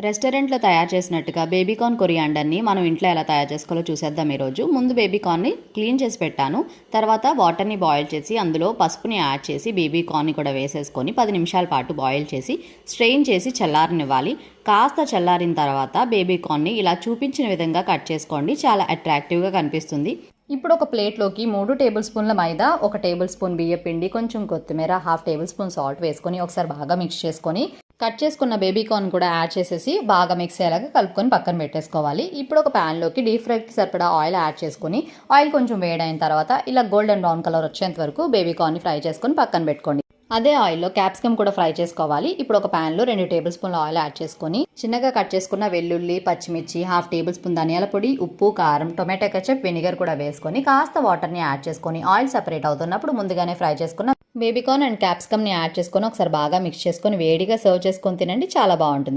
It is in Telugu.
రెస్టారెంట్లో తయారు చేసినట్టుగా బేబీకార్న్ కొరియాండర్ని మనం ఇంట్లో ఎలా తయారు చేసుకోవాలో చూసేద్దాం ఈరోజు. ముందు బేబీకార్న్ని క్లీన్ చేసి పెట్టాను. తర్వాత వాటర్ని బాయిల్ చేసి అందులో పసుపుని యాడ్ చేసి బేబీకార్న్ని కూడా వేసేసుకొని 10 నిమిషాల పాటు బాయిల్ చేసి స్ట్రెయిన్ చేసి చల్లారనివ్వాలి. కాస్త చల్లారిన తర్వాత బేబీకార్న్ని ఇలా చూపించిన విధంగా కట్ చేసుకోండి. చాలా అట్రాక్టివ్గా కనిపిస్తుంది. ఇప్పుడు ఒక ప్లేట్లోకి 3 టేబుల్ స్పూన్ల మైదా, 1 టేబుల్ స్పూన్ బియ్యం పిండి, కొంచెం కొత్తిమీర, 1/2 టేబుల్ స్పూన్ సాల్ట్ వేసుకొని ఒకసారి బాగా మిక్స్ చేసుకొని కట్ చేసుకున్న బేబీకార్న్ కూడా యాడ్ చేసేసి బాగా మిక్స్ అయ్యేలాగా కలుపుకొని పక్కన పెట్టేసుకోవాలి. ఇప్పుడు ఒక ప్యాన్లోకి డీప్ ఫ్రైకి సరిపడా ఆయిల్ యాడ్ చేసుకొని ఆయిల్ కొంచెం వేడైన తర్వాత ఇలా గోల్డెన్ బ్రౌన్ కలర్ వచ్చేంత వరకు బేబీకార్న్ని ఫ్రై చేసుకొని పక్కన పెట్టుకోండి. అదే ఆయిల్లో క్యాప్సికమ్ కూడా ఫ్రై చేసుకోవాలి. ఇప్పుడు ఒక ప్యాన్లో 2 టేబుల్ స్పూన్ల ఆయిల్ యాడ్ చేసుకొని చిన్నగా కట్ చేసుకున్న వెల్లుల్లి, పచ్చిమిర్చి, 1/2 టేబుల్ స్పూన్ ధనియాల పొడి, ఉప్పు, కారం, టొమాటో కెచప్, వెనిగర్ కూడా వేసుకొని కాస్త వాటర్ని యాడ్ చేసుకొని ఆయిల్ సెపరేట్ అవుతున్నప్పుడు ముందుగానే ఫ్రై చేసుకున్న బేబీకార్న్ అండ్ క్యాప్సికమ్ని యాడ్ చేసుకొని ఒకసారి బాగా మిక్స్ చేసుకొని వేడిగా సర్వ్ చేసుకొని తినండి. చాలా బాగుంటుంది.